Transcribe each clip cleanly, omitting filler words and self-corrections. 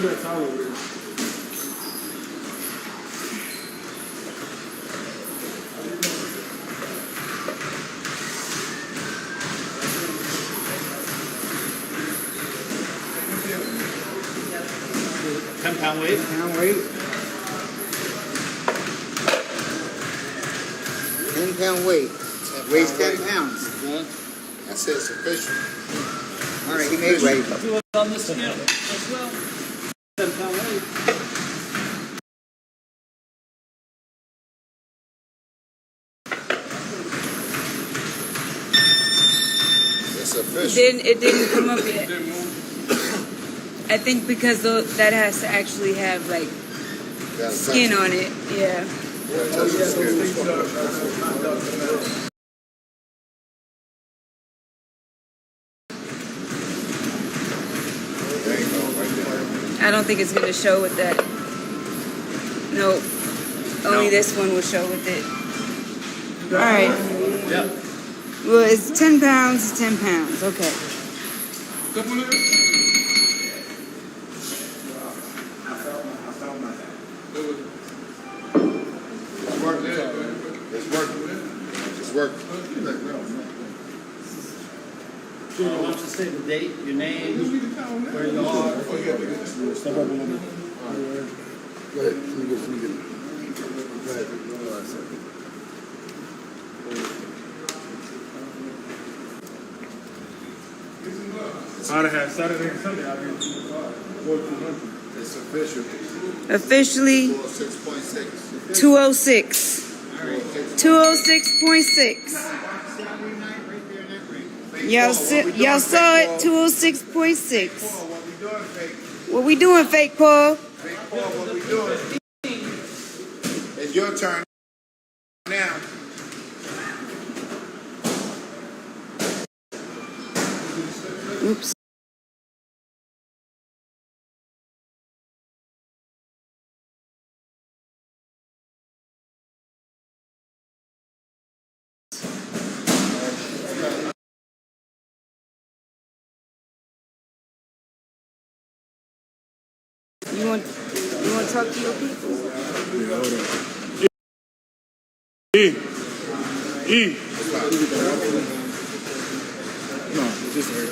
Put that towel over there. £10 weight. 10-pound weight. 10-pound weight. Weighs 10 pounds. I said it's official. All right, he made weight. Do it on the scale as well. 10-pound weight. It's official. It didn't come up yet. I think because that has to actually have like skin on it. Yeah. I don't think it's gonna show with that. Nope. Only this one will show with it. All right. Yep. Well, it's 10 pounds. 10 pounds. Okay. It's working. Why don't you say the date, your name, where you are? Step up a little bit. Go ahead. Let me get it. Go ahead. I'd have had Saturday and Sunday out here. 4,200. It's official. Officially 406.6. 206. 206.6. Y'all saw it, 206.6. What we doing, Fake Paul? Fake Paul, what we doing? It's your turn now. Oops. You want to talk to your people? Yeah, hold on. E. No, just her.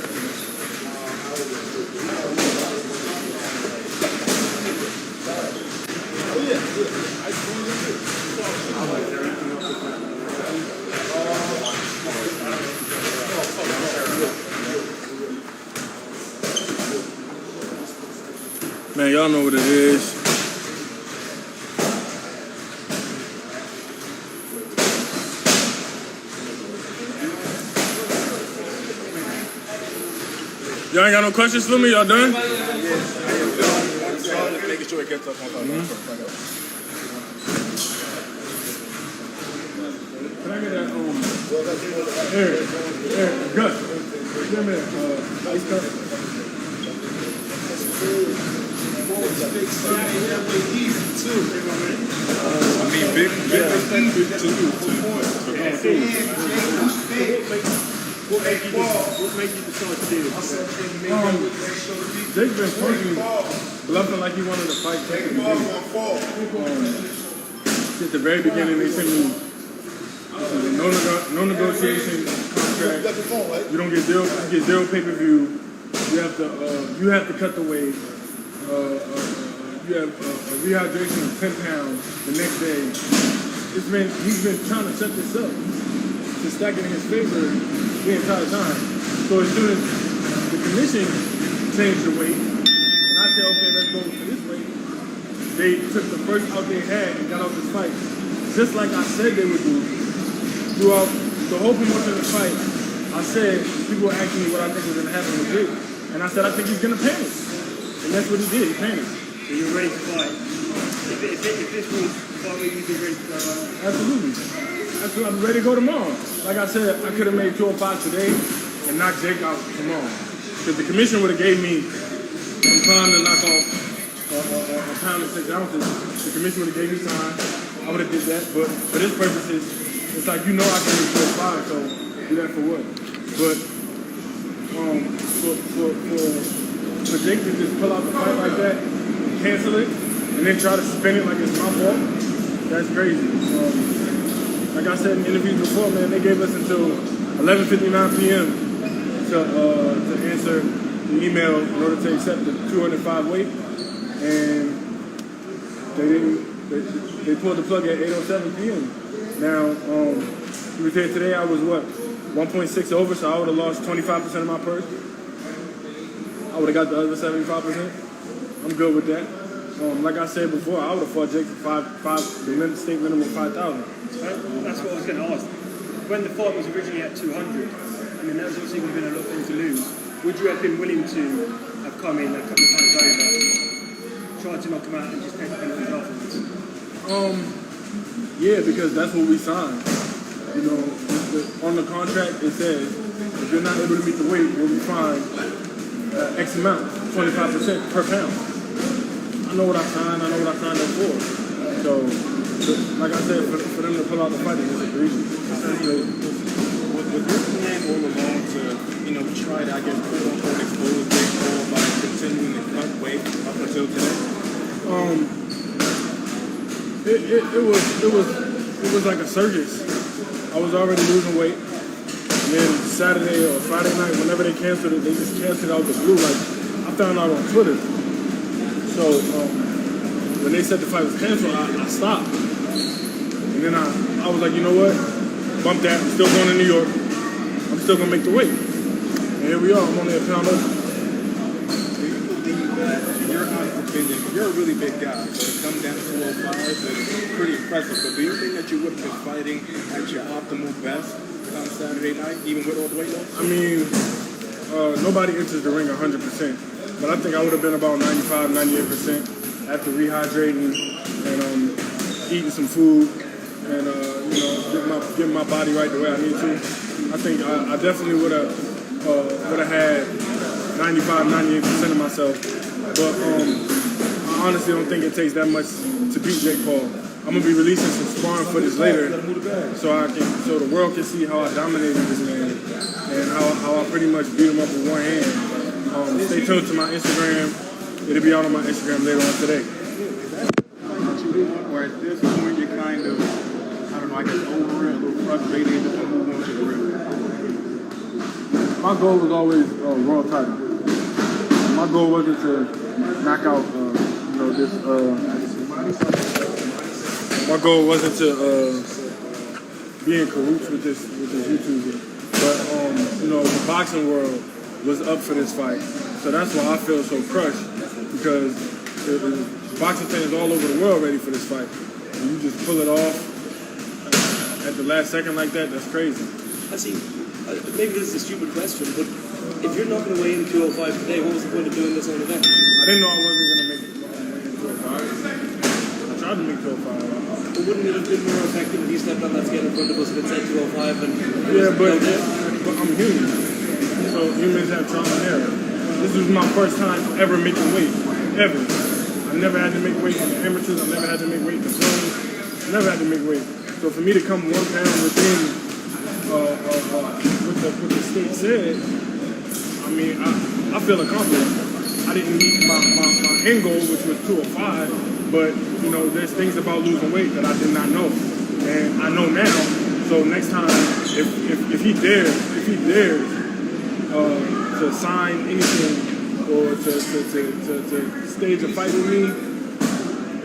Man, y'all know what it is. Y'all ain't got no questions for me? Y'all done? Making sure it gets up on time. Can I get that, Eric, Gus, give me that, ice cup. Big respect to you. What make you decide to do this? Jake's been fucking bluffing like he wanted to fight back in the beginning. At the very beginning, they sent me no negotiation contract. You don't get zero pay-per-view. You have to cut the weight. You have a rehydration of 10 pounds the next day. He's been trying to set this up to stack it in his favor the entire time. So as soon as the commission changed the weight, and I said, okay, let's go for this weight, they took the first out they had and got out this fight. Just like I said they would do. Throughout the whole promotion of the fight, I said, people were asking me what I think was going to happen with Jake. And I said, I think he's going to panic. And that's what he did, he panicked. So you're ready to fight? If this was fight, you'd be ready to go right? Absolutely. I'm ready to go tomorrow. Like I said, I could have made 205 today and knocked Jake out tomorrow. Because the commission would have gave me some time to knock off a pound and 6 ounces. The commission would have gave me time. I would have did that. But for this purposes, it's like, you know I can make 205, so do that for what? But for Jake to just pull out the fight like that, cancel it and then try to spin it like it's my fault, that's crazy. Like I said in interviews before, man, they gave us until 11:59 p.m. to answer the email in order to accept the 205 weight, and they didn't. They pulled the plug at 8:07 p.m. Now, he was here today. I was what, 1.6 over, so I would have lost 25% of my purse. I would have got the other 75%. I'm good with that. Like I said before, I would have fought Jake for the state minimum 5,000. That's what I was going to ask. When the fight was originally at 200, I mean, that was obviously going to be a lot of things to lose. Would you have been willing to have come in a couple of times over, tried to knock him out and just take the penalties afterwards? Yeah, because that's what we signed. You know, on the contract it says if you're not able to meet the weight, you'll be fined X amount, 25% per pound. I know what I signed. I know what I signed up for. So, like I said, for them to pull out the fight is egregious. Was your plan all along to, try to, I guess, quote-unquote expose Jake Paul by continuing to cut weight up until today? It was like a circus. I was already losing weight, and then Saturday or Friday night, whenever they canceled it, they just canceled it out the blue. Like, I found out on Twitter. So when they said the fight was canceled, I stopped. And then I was like, you know what? Bump that. I'm still going to New York. I'm still going to make the weight. And here we are. I'm only a pound over. Do you believe that, in your honest opinion, you're a really big guy, so to come down to 205 is pretty impressive. But do you think that you would have been fighting at your optimal best on Saturday night, even with all the weight loss? I mean, nobody enters the ring 100%. But I think I would have been about 95, 98% after rehydrating and eating some food and getting my body right the way I need to. I think I definitely would have had 95, 98% of myself. But I honestly don't think it takes that much to beat Jake Paul. I'm gonna be releasing some sparring footage later, so the world can see how I dominated this man and how I pretty much beat him up with one hand. Stay tuned to my Instagram. It'll be out on my Instagram later on today. Is that what you want, or at this point you're kind of, I don't know, I guess over it, a little frustrated, and just want to move on to the ring? My goal was always world title. My goal wasn't to knock out, this. My goal wasn't to be in cahoots with this YouTuber, but the boxing world was up for this fight. So that's why I feel so crushed, because there's boxing fans all over the world ready for this fight. And you just pull it off at the last second like that, that's crazy. I see. Maybe this is a stupid question, but if you're not going to weigh in 205 today, what was the point of doing this on event? I didn't know I wasn't going to make it 205. I tried to make 205. But wouldn't it have been more effective if you stepped on that scale in front of us and it said 205 and... Yeah, but I'm human. So humans have trial and error. This was my first time ever making weight, ever. I never had to make weight in the amateurs. I never had to make weight in the pros. I never had to make weight. So for me to come 1 pound within what the state said, I mean, I feel accomplished. I didn't meet my end goal, which was 205, but there's things about losing weight that I did not know, and I know now. So next time, if he dares to sign anything or to stage a fight with me,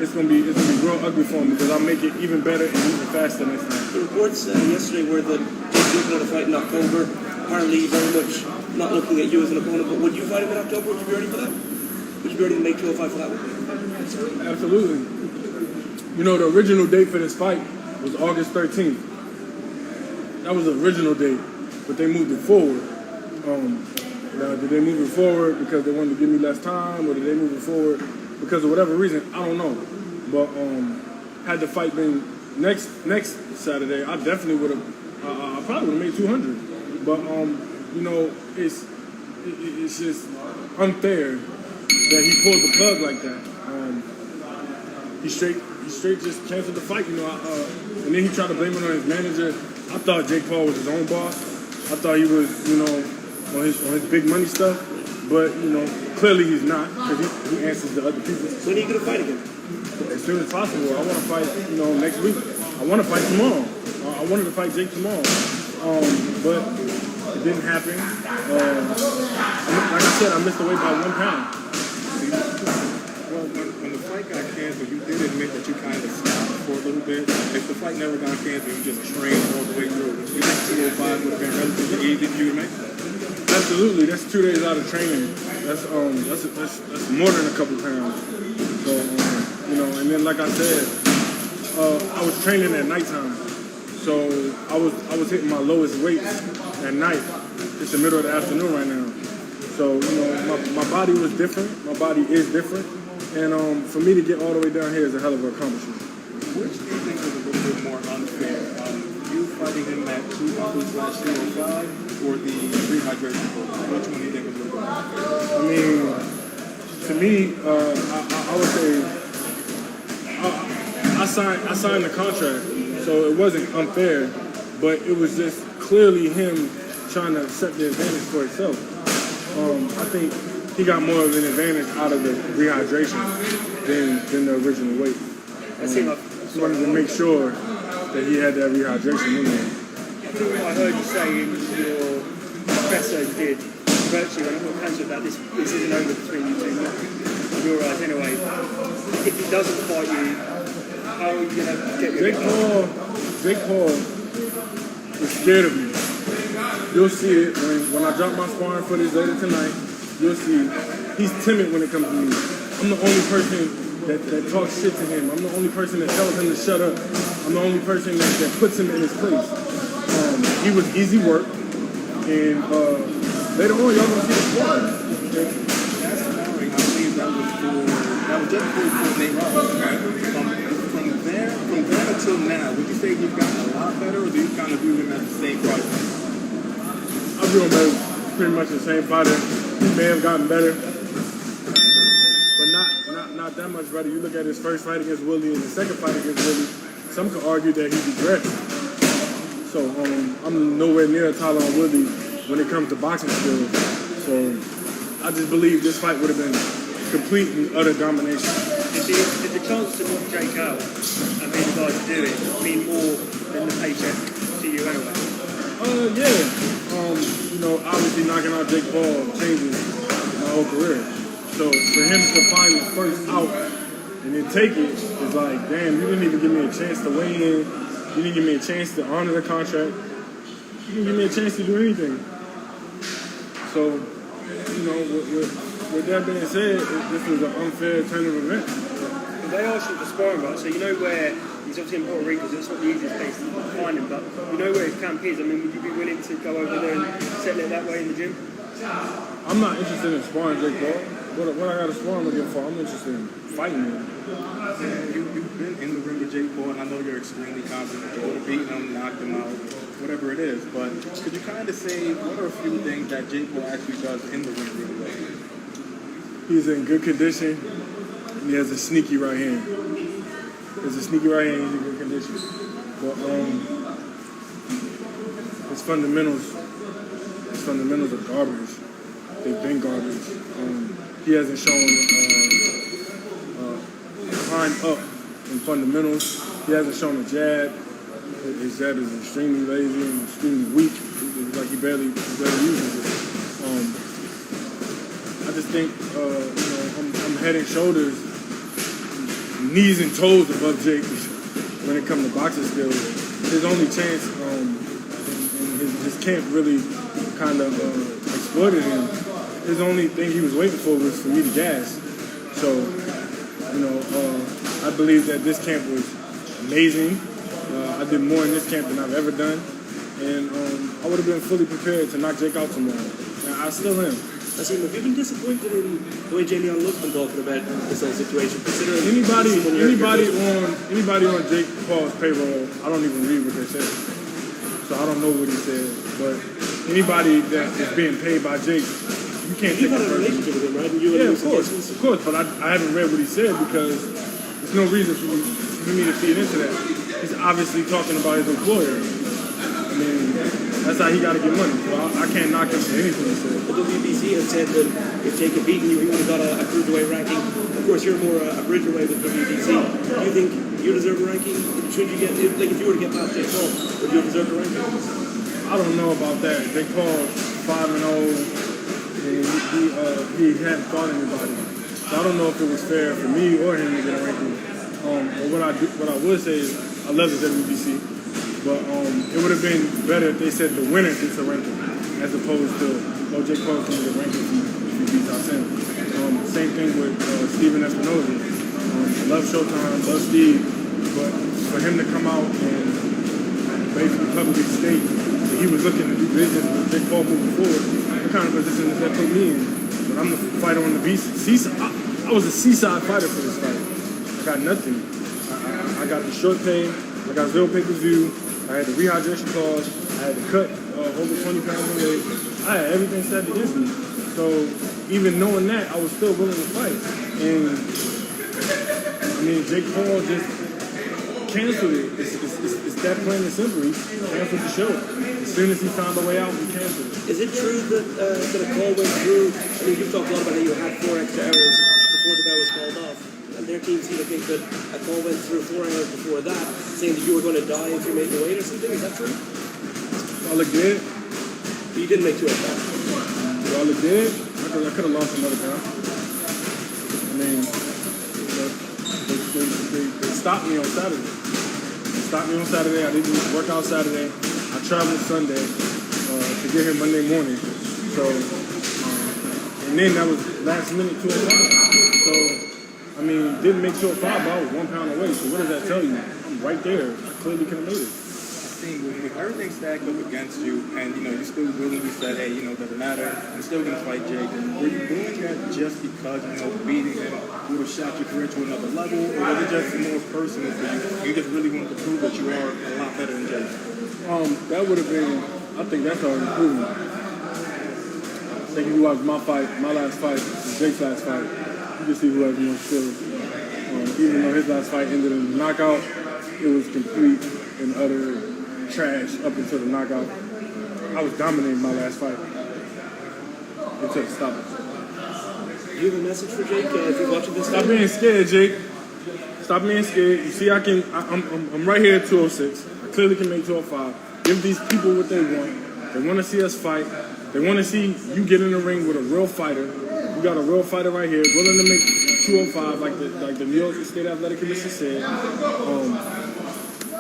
it's gonna be real ugly for him, because I'll make it even better and even faster next time. The reports yesterday were that Jake's going to fight in October. Apparently, very much not looking at you as an opponent. But would you fight him in October? Would you be ready for that? Would you be ready to make 205 for that one? Absolutely. The original date for this fight was August 13th. That was the original date, but they moved it forward. Now, did they move it forward because they wanted to give me less time, or did they move it forward because of whatever reason? I don't know. But had the fight been next Saturday, I definitely would have. I probably would have made 200. But it's just unfair that he pulled the plug like that. He straight just canceled the fight. And then he tried to blame it on his manager. I thought Jake Paul was his own boss. I thought he was, on his big money stuff. But to clearly he's not, because he answers the other people. When are you going to fight again? As soon as possible. I want to fight, next week. I want to fight tomorrow. I wanted to fight Jake tomorrow, but it didn't happen. Like I said, I missed the weight by 1 pound. Well, when the fight got canceled, you did admit that you kind of stopped for a little bit. If the fight never got canceled, you just trained all the way through. You think 205 would have been relatively easy for you to make? Absolutely, that's 2 days out of training. That's more than a couple pounds. So and then like I said, I was training at nighttime, so I was hitting my lowest weights at night. It's the middle of the afternoon right now, so my body was different. My body is different, and for me to get all the way down here is a hell of an accomplishment. Which do you think was a little bit more unfair? You fighting him at 200/205 or the rehydration program? Which one do you think was a little bit unfair? I mean, to me, I would say I signed the contract, so it wasn't unfair, but it was just clearly him trying to set the advantage for himself. I think he got more of an advantage out of the rehydration than the original weight. He wanted to make sure that he had that rehydration in there. I think what I heard you say in your presser you did, virtually when it comes to that, this isn't over between you two, in your eyes anyway. If he doesn't fight you, how are you going to get your Jake Paul is scared of me. You'll see it when I drop my sparring footage later tonight. You'll see he's timid when it comes to me. I'm the only person that talks shit to him. I'm the only person that tells him to shut up. I'm the only person that puts him in his place. He was easy work, and later on y'all gonna see the sparring. That sparring, I believe that was just before Nate Roberts, right? From there until now, would you say you've gotten a lot better, or do you kind of view him as the same fighter? I view him as pretty much the same fighter. He may have gotten better, but not that much better. You look at his first fight against Willie and the second fight against Willie, some could argue that he regressed. So I'm nowhere near Tyler on Willie when it comes to boxing skills. So I just believe this fight would have been complete and utter domination. Did the chance to knock Jake out and be the guy to do it mean more than the paycheck to you anyway? Yeah. Obviously knocking out Jake Paul changes my whole career. So for him to find the first out and then take it is like, damn, you didn't even give me a chance to weigh in. You didn't give me a chance to honor the contract. You didn't give me a chance to do anything. So, with that being said, this was an unfair turn of events. They asked you for sparring, right? So you know where he's obviously in Puerto Rico, so it's not the easiest place to find him, but you know where his camp is. I mean, would you be willing to go over there and settle it that way in the gym? I'm not interested in sparring Jake Paul. What I got to spar him again for? I'm interested in fighting him. You've been in the ring with Jake Paul, and I know you're extremely confident that you would have beaten him, knocked him out, whatever it is, but could you kind of say what are a few things that Jake Paul actually does in the ring really well? He's in good condition, and he has a sneaky right hand. He's in good condition. But his fundamentals are garbage. They've been garbage. He hasn't shown climb up in fundamentals. He hasn't shown a jab. His jab is extremely lazy and extremely weak. It's like he barely uses it. I just think, I'm head and shoulders, knees and toes above Jake when it comes to boxing skills. His only chance, and his camp really kind of exploited him. His only thing he was waiting for was for me to gas. So, I believe that this camp was amazing. I did more in this camp than I've ever done. And I would have been fully prepared to knock Jake out tomorrow. And I still am. Hasim, have you been disappointed in the way Jamie Young's been talking about this whole situation? Considering anybody on Jake Paul's payroll, I don't even read what they said. So I don't know what he said. But anybody that is being paid by Jake, you can't take had it a relationship with him, right? And you of course. But I haven't read what he said because there's no reason for me to feed into that. He's obviously talking about his employer. I mean, That's how he got to get money. So I can't knock him for anything he said. The WBC has said that if Jake had beaten you, he would have got a cruiserweight ranking. Of course, you're more a bridgerweight with WBC. Do you think you deserve a ranking? Should you get, if you were to get past Jake Paul, would you deserve a ranking? I don't know about that. Jake Paul 5-0, and he hadn't fought anybody. So I don't know if it was fair for me or him to get a ranking. But what I would say is I love the WBC, but it would have been better if they said the winner gets a ranking, as opposed to Jake Paul's going to get a ranking if he beats Hasim. Same thing with Steven Espinoza. I love Showtime, love Steve, but for him to come out and basically publicly state that he was looking to do business with Jake Paul moving forward, what kind of position does that put me in? But I'm the fighter on the seaside. I was a seaside fighter for this fight. I got nothing. I got the short pay. I got 0 pay-per-view. I had the rehydration clause. I had to cut over 20 pounds of weight. I had everything set against me. So even knowing that, I was still willing to fight. And I mean, Jake Paul just canceled it. It's that plain and simple. He canceled the show. As soon as he found a way out, he canceled it. Is it true that a call went through? I mean, you've talked a lot about how you had 4 extra hours before the bout was called off. And their team seemed to think that a call went through 4 hours before that, saying that you were going to die if you made the weight or something. Is that true? All it did, You didn't make 2 of that. all it did, I could have lost another pound. I mean, they stopped me on Saturday. They stopped me on Saturday. I didn't work out Saturday. I traveled Sunday to get here Monday morning. So, and then that was last minute 2 o'clock. So, I mean, didn't make 2 o'clock, but I was 1 pound away. So what does that tell you? I'm right there. I clearly could have made it. With everything stacked up against you, and you still willingly said, hey, doesn't matter, I'm still gonna fight Jake. Were you doing that just because beating him would have shot your career to another level, or was it just more personal for you? You just really wanted to prove that you are a lot better than Jake? That would have been. I think that's already proven. I think if you watch my last fight, Jake's last fight, you can see who has more skills. Even though his last fight ended in a knockout, it was complete and utter trash up until the knockout. I was dominating my last fight until it stopped. Do you have a message for Jake if you're watching this? Stop being scared, Jake. Stop being scared. You see, I'm right here at 206. I clearly can make 205. Give these people what they want. They want to see us fight. They want to see you get in the ring with a real fighter. You got a real fighter right here, willing to make 205, like the New York State Athletic Commission said.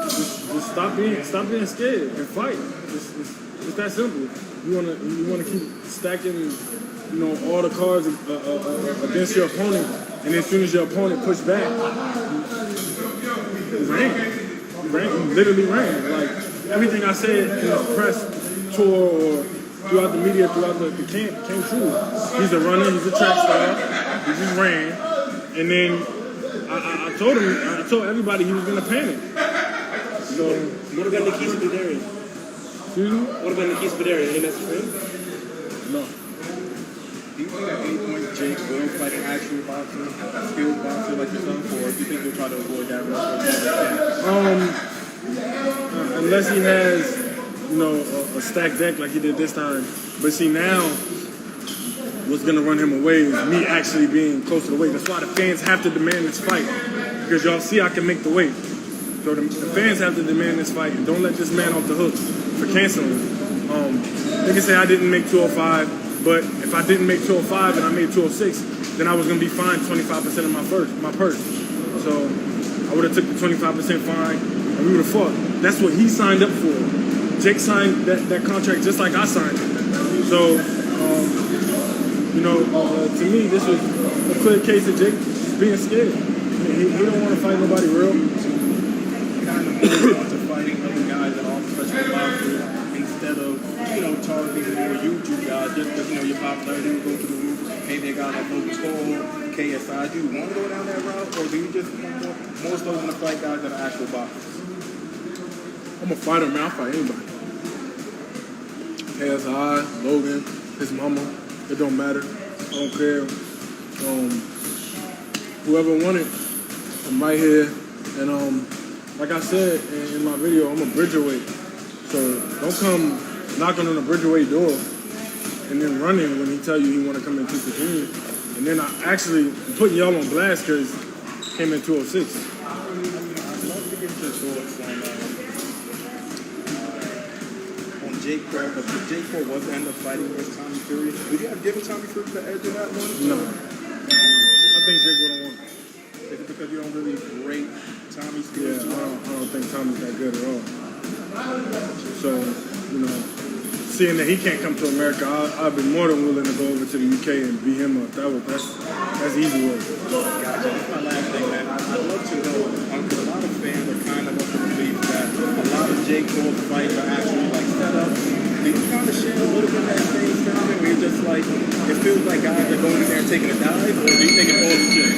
Just stop being scared and fight. It's that simple. You wanna keep stacking, all the cards against your opponent, and as soon as your opponent push back, you ran. You literally ran. Like everything I said in the press tour or throughout the media, throughout the camp came true. He's a runner. He's a track star. He just ran, and then I told everybody he was gonna panic. So, what about Nikisa Badarian? Excuse me? What about Nikisa Badarian? Any message for him? No. Do you think at any point Jake will fight an actual boxer, a skilled boxer like yourself, or do you think he'll try to avoid that risk? Unless he has, a stacked deck like he did this time. But see, now, what's going to run him away is me actually being close to the weight. That's why the fans have to demand this fight. Because y'all see I can make the weight. So the fans have to demand this fight, and don't let this man off the hook for canceling. They can say I didn't make 205, but if I didn't make 205 and I made 206, then I was gonna be fined 25% of my purse. So I would have took the 25% fine, and we would have fought. That's what he signed up for. Jake signed that contract just like I signed it. So to me, this was a clear case of Jake being scared. He don't want to fight nobody real. To fighting other guys that are professional boxers instead of, targeting more YouTube guys just because, your popularity will go to the roof. Hey, they got a Logan Paul, KSI. Do you want to go down that route, or do you just more so want to fight guys that are actual boxers? I'm a fighter, man. I'll fight anybody. KSI, Logan, his mama. It don't matter. I don't care. Whoever won it, I'm right here. And like I said in my video, I'm a bridgerweight. So don't come knocking on the Bridgerweight door and then running when he tell you he want to come in 215. And then I actually putting y'all on blast because came in 206. I'd love to get your thoughts on Jake Paul, but if Jake Paul was to end up fighting against Tommy Fury, would you have given Tommy Fury the edge in that one? No. I think Jake wouldn't want it. Is it because you don't really rate Tommy's skills? Yeah, I don't think Tommy's that good at all. So, you know, seeing that he can't come to America, I'd be more than willing to go over to the UK and beat him up. That's easy work. Gotcha. That's my last thing, man. I'd love to know, because a lot of fans are kind of of the belief that a lot of Jake Paul's fights are actually like set up. Do you kind of share a little bit of that same sentiment where you're just like, it feels like guys are going in there and taking a dive, or do you think it's all legit?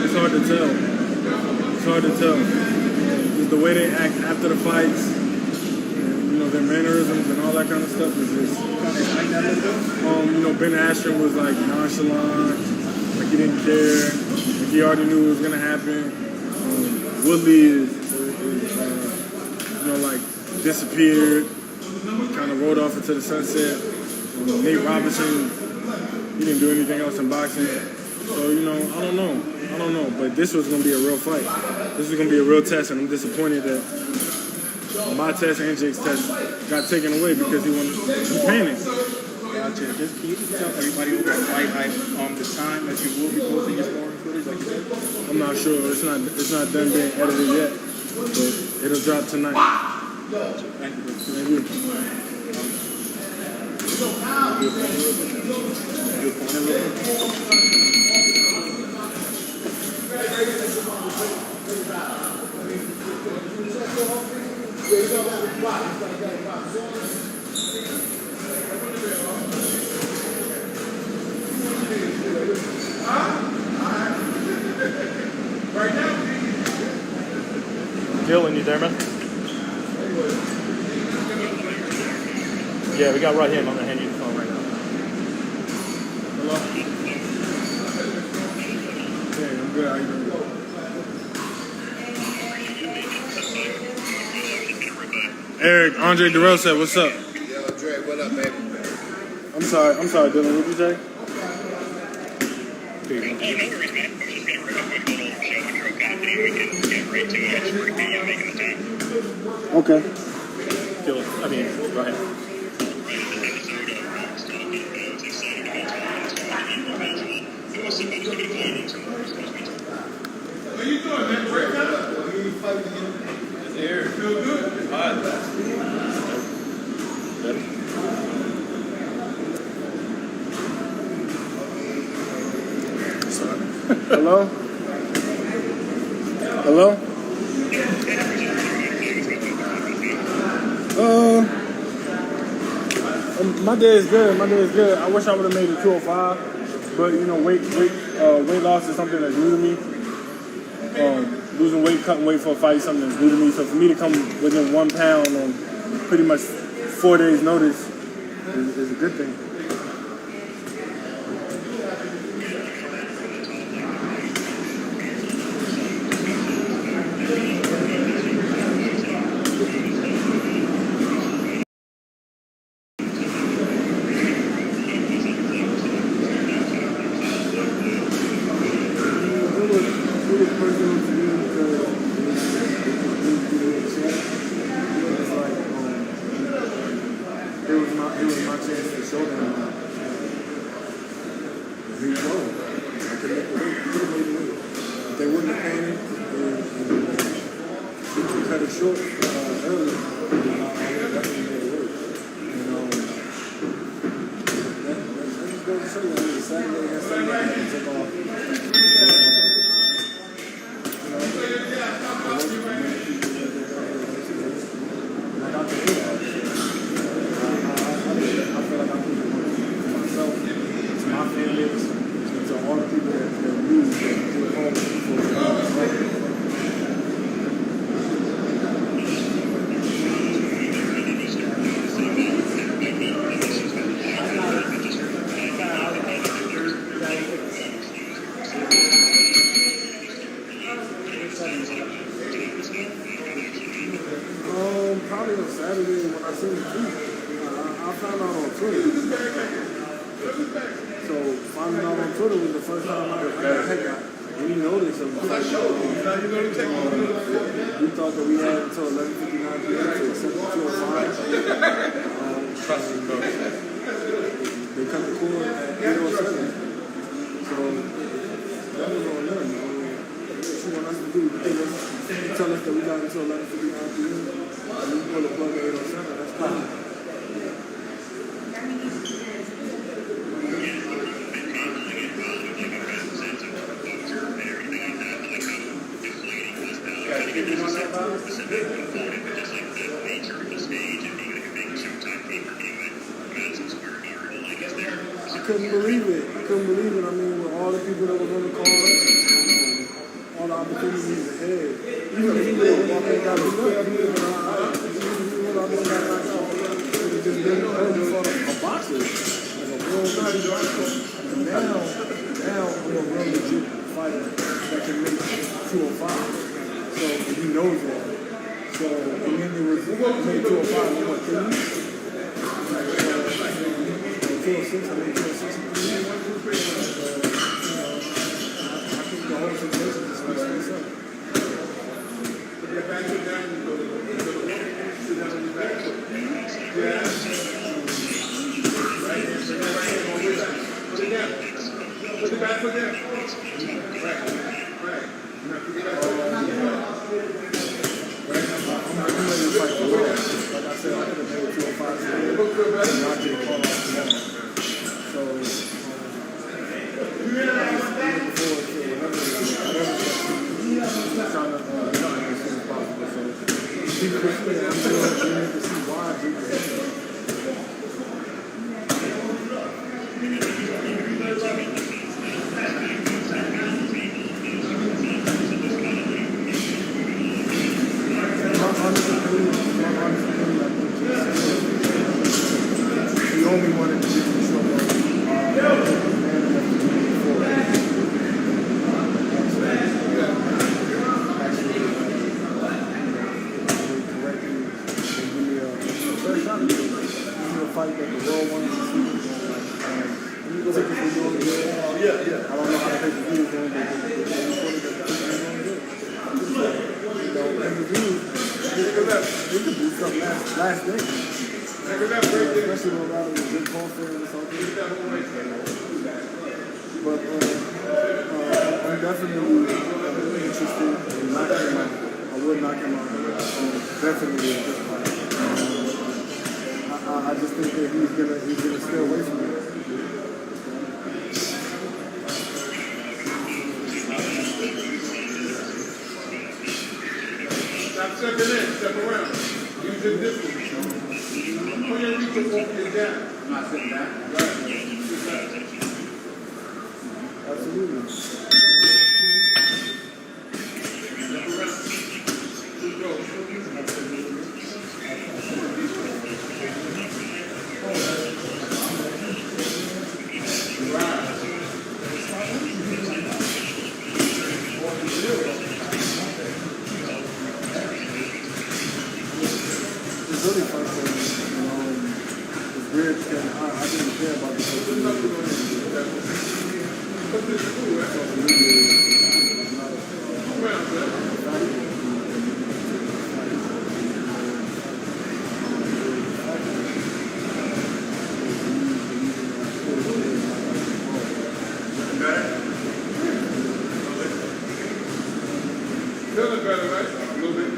It's hard to tell. It's hard to tell. Just the way they act after the fights, and, you know, their mannerisms and all that kind of stuff is just. You know, Ben Askren was like nonchalant, like he didn't care, like he already knew it was gonna happen. Woodley is you know, like disappeared, kind of rode off into the sunset. Nate Robinson, he didn't do anything else in boxing. So, you know, I don't know. But this was gonna be a real fight. This was gonna be a real test, and I'm disappointed that my test and Jake's test got taken away because he panicked. Gotcha. Can you just tell everybody over at FightHype the time that you will be posting your scoring footage, like you said? I'm not sure. It's not done being edited yet, but it'll drop tonight. Gotcha. Thank you. Thank you. Dylan, you there, man? Yeah, we got right here. I'm gonna hand you the phone right now. Hello? Hey, I'm good. How you doing? Eric, Andre Durrell said, what's up? Yo, Dre, what up, baby? I'm sorry, Dylan. What'd you say? Oh, no worries, man. I was just going to rip a quick little show intro copy. We can get right to it. I just appreciate you making the time. Okay. Dylan, I mean, go ahead. Right in this episode of Rock's talking about it's exciting to be talking to individual who was supposed to be fighting tomorrow. Supposed to be tomorrow. What are you doing, man? Break that up. What are you fighting again? It's Eric. Feel good? Hello? Hello? My day is good. I wish I would have made it 205, but you know, weight loss is something that's new to me. Losing weight, cutting weight for a fight is something that's new to me. So for me to come within 1 pound on pretty much 4 days' notice is a good thing. It was my chance to show them. Here you go. I could make the weight. If they wouldn't have paid it, and cut it short earlier, I would have definitely made it work. And that just goes to show you, it was Saturday and Sunday, I took off. Saturday when I seen the tweet, I found out on Twitter. So finding out on Twitter was the first time I got heck out. We noticed him. We thought that we had until 11:59 p.m. to accept the 205. Trust the coach. They cut the cord at 8:07. So that was on them. What you want us to do? Tell us that we got until 11:59 p.m. and we pull the plug at 8:07. That's fine. I couldn't believe it. I mean, with all the people that were going to call us, all the opportunities ahead. Even if you would walk in got beat up, just been a boxer, like a real legit boxer. And now we're a real legit fighter that can make 205. So he knows that. So and then it was made 205. What, 10 years? 206, I made 206. I think the whole situation just makes sense up. Put it back for them. Right. I'm ready to fight the world. Like I said, I could have made 205 today and not get called off tomorrow. So, I'm looking forward to whatever trying to get as soon as possible. So, see quickly, I'm sure we need to see why we only wanted to give you show fight that the world wanted to see. Tickets were doing good. I don't know how the pay-per-view is doing, but they reported that the pay-per-view is doing good. Pay-per-view, they could boost up last day. Especially when a lot of the big call fans or something. But I'm definitely interested in knocking him out. I would knock him out. Definitely a good fight. I just think that he's gonna stay away from it. Stop stepping in, step around. Use your distance. Put your reach up off your down. I'm not sitting down. Absolutely. It's really frustrating, it's weird because I didn't care about the social media. Feeling better, right? A little bit.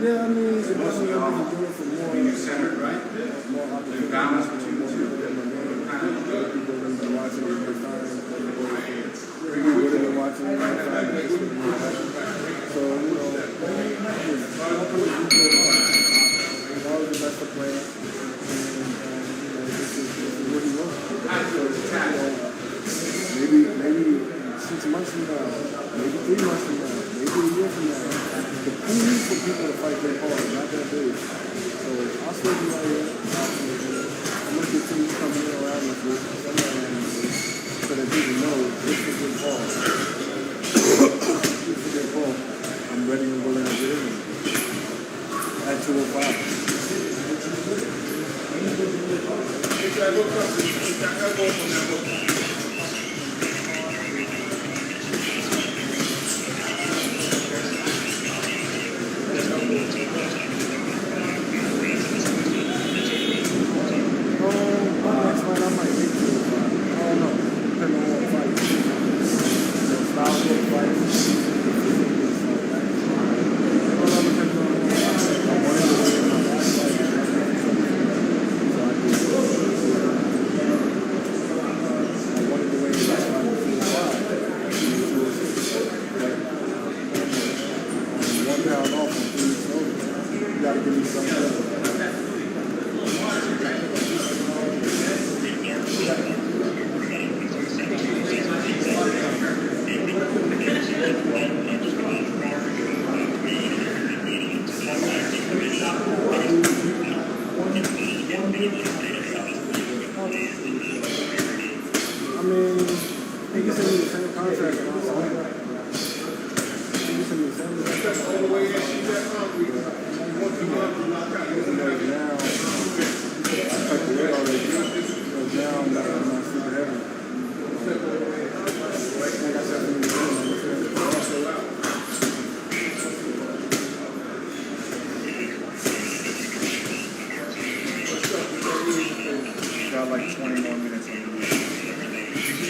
Yeah, I mean, it's definitely open to do it for more. You centered, right? More opportunities. Balance People between the two. that be watching it next time. People would have been watching it next time. So, you know, just helping the people along. It's always the best to play. And, this is what he wants. So, you know, I'm gonna continue coming around with it so that people know this is good ball. This is good ball. I'm ready and willing to get in at 205. Take that hook up. Take that elbow from that hook. Next fight I might hit 205. I don't know. Depending on what fight. Style of fight. Got like 20 more minutes on the lead.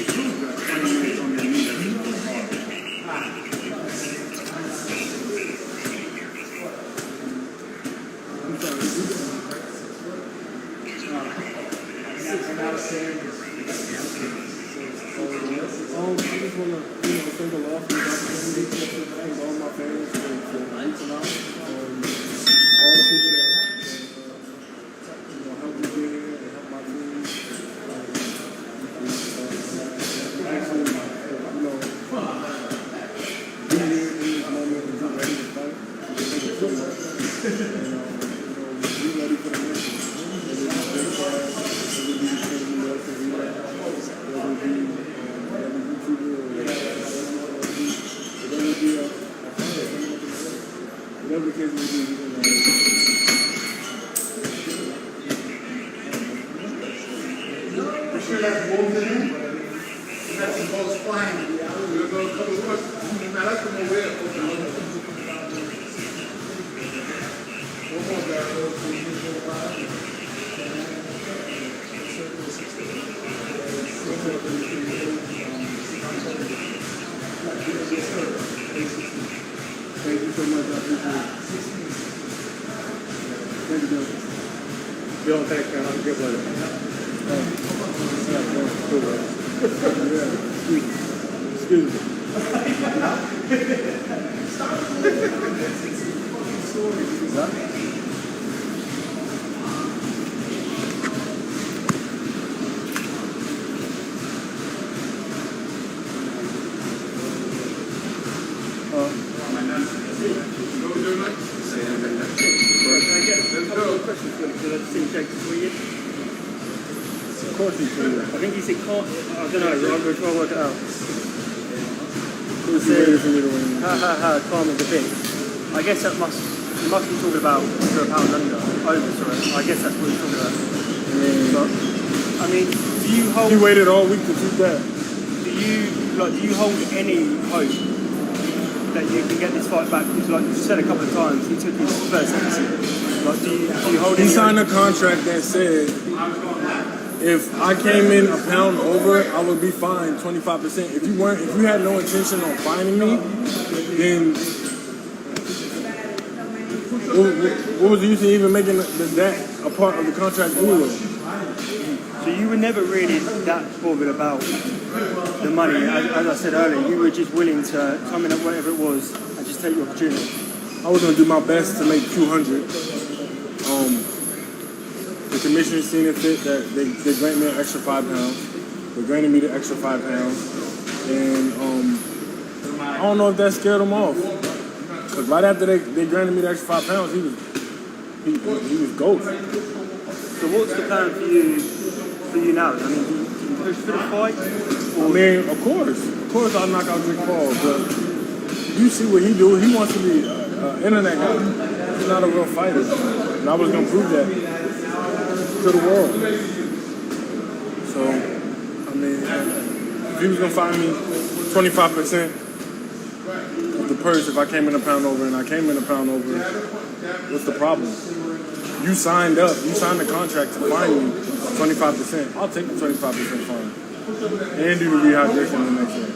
20 minutes on the lead. Thank you so much. I appreciate it. Thank you, Bill, thanks, man. Have a good one. Excuse me. Of course he can. I think he said can't. I don't know. I'm going to try and work it out. He said, calm as a bitch. I guess that must be talking about under a pound under. Over, sorry. I guess that's what he's talking about. But, I mean, do you hold? He waited all week to shoot that. Do you hold any hope that you can get this fight back? Because, like you said a couple of times, he took his first exit. Like, do you hold? He signed a contract that said if I came in a pound over, I would be fined 25%. If you had no intention on fining me, then what was the use of even making that a part of the contract anyway? So you were never really that bothered about the money. As I said earlier, you were just willing to come in at whatever it was and just take the opportunity. I was gonna do my best to make 200. The commissioner seen it fit that they grant me an extra 5 pounds. They granted me the extra 5 pounds, and I don't know if that scared him off. Because right after they granted me the extra 5 pounds, he he was ghost. So what's the plan for you now? I mean, do you push for the fight? I mean, of course I'll knock out Jake Paul, but you see what he do. He wants to be an internet guy. He's not a real fighter, and I was gonna prove that to the world. So, I mean, if he was gonna find me 25% of the purse if I came in a pound over, and I came in a pound over, what's the problem? You signed the contract to find me 25%. I'll take the 25% fine. And do the rehydration the next day.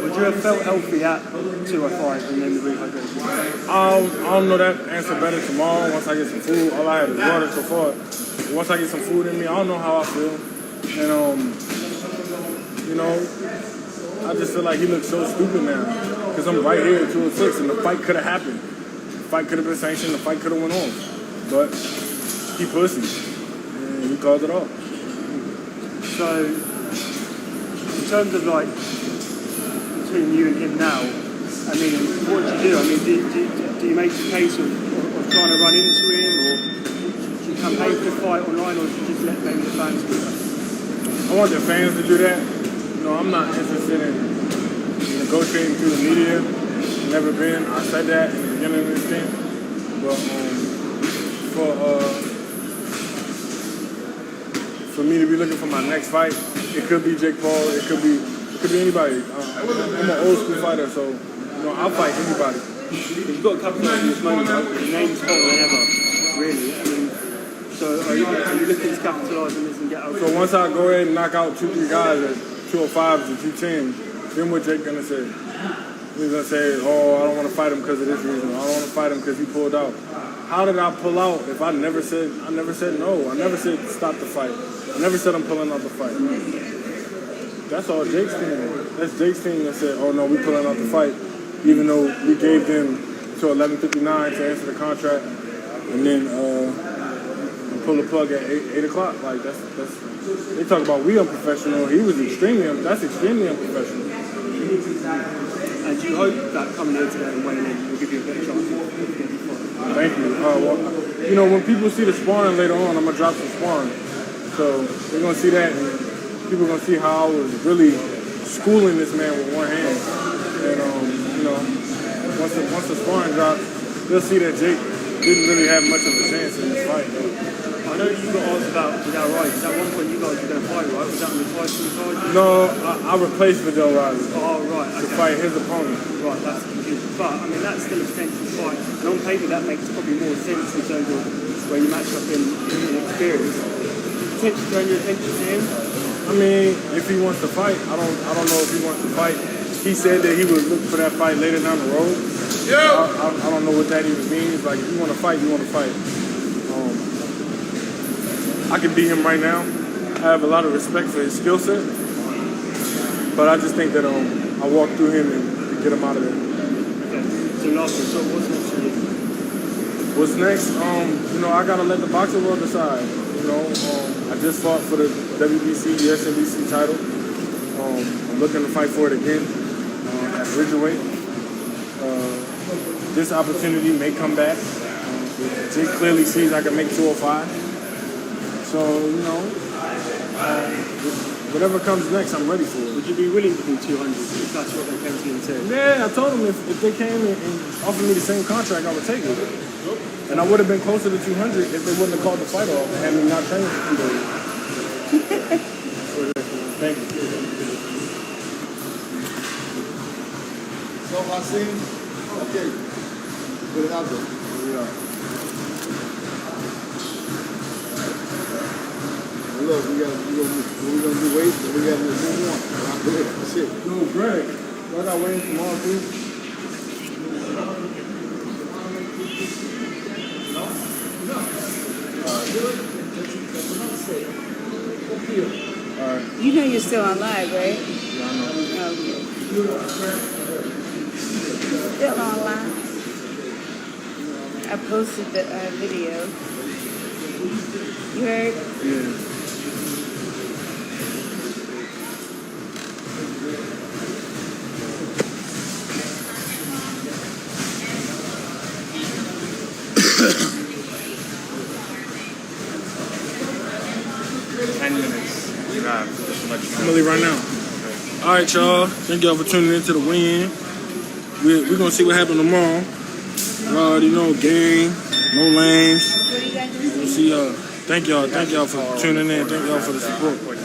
Would you have felt healthy at 205 and then the rehydration? I don't know that answer better tomorrow once I get some food. All I had is water so far. Once I get some food in me, I don't know how I feel. And, you know, I just feel like he looks so stupid now. Because I'm right here at 206 and the fight could have happened. The fight could have been sanctioned, the fight could have went on. But he pussy. And he called it off. So, in terms of like, between you and him now, I mean, what do you do? I mean, do you make a case of trying to run into him, or do you campaign for the fight online, or do you just let maybe the fans do that? I want the fans to do that. You know, I'm not interested in negotiating through the media. Never been. I said that in the beginning of this thing. But for me to be looking for my next fight, it could be Jake Paul. It could be anybody. I'm an old school fighter, so you know I'll fight anybody. You've got a couple of this moment, right? Your name's hotter than ever, really. I mean, so are you looking to capitalise on this and get out? So once I go ahead and knock out 2-3 guys at 205s and 210s, then what Jake gonna say? He's gonna say, "Oh, I don't want to fight him because of this reason. I don't want to fight him because he pulled out." How did I pull out if I never said no? I never said stop the fight. I never said I'm pulling out the fight. That's all Jake's team. That's Jake's team that said, "Oh no, we pulling out the fight," even though we gave them to 11:59 to answer the contract, and then pull the plug at 8 o'clock. Like that's they talk about we unprofessional. He was extremely unprofessional. And you hope that coming here today and weighing in will give you a better chance. Thank you. Well, you know, when people see the sparring later on, I'm gonna drop some sparring, so they're gonna see that. And people are gonna see how I was really schooling this man with one hand. And you know, once the sparring drops, they'll see that Jake didn't really have much of a chance in this fight. I know you got asked about Vidal Riley. At one point you guys were going to fight, right? Was that on the title card? No, I replaced Vidal Riley Oh, right. Okay. to fight his opponent. Right, that's confusing. But, I mean, that's still a potential fight. And on paper, that makes probably more sense in terms of where you match up in experience. Potentially turn your attention to him? I mean, if he wants to fight, I don't know if he wants to fight. He said that he would look for that fight later down the road. Yeah. I don't know what that even means. Like, if you want to fight, you want to fight. I can beat him right now. I have a lot of respect for his skill set, but I just think that I walk through him and get him out of there. Okay. So last one, so what's next for you? What's next? You know, I gotta let the boxing world decide. You know, I just fought for the WBC, SNBC title. I'm looking to fight for it again at Bridgerweight. This opportunity may come back. Jake clearly sees I can make 205. So, you know, whatever comes next, I'm ready for it. Would you be willing to do 200 if that's what they came to you and said? Yeah, I told them if they came and offered me the same contract, I would take it. And I would have been closer to 200 if they wouldn't have called the fight off and had me not training for 2 days. Thank you. So, Hasim, okay, put it out there. Here we are. Look, we're gonna do weight, and we gotta move on. I'm good. That's it. Yo, Greg, I got waiting tomorrow too. All right. You know you're still on live, right? Yeah, I know. Okay. Still on live. I posted the video. You heard? Yeah. 10 minutes. You have just to let you I'm know. gonna leave right now. All right, y'all. Thank y'all for tuning into the win. We're gonna see what happens tomorrow. You already know, gang, no lanes. We'll see y'all. Thank y'all for tuning in. Thank y'all for the support.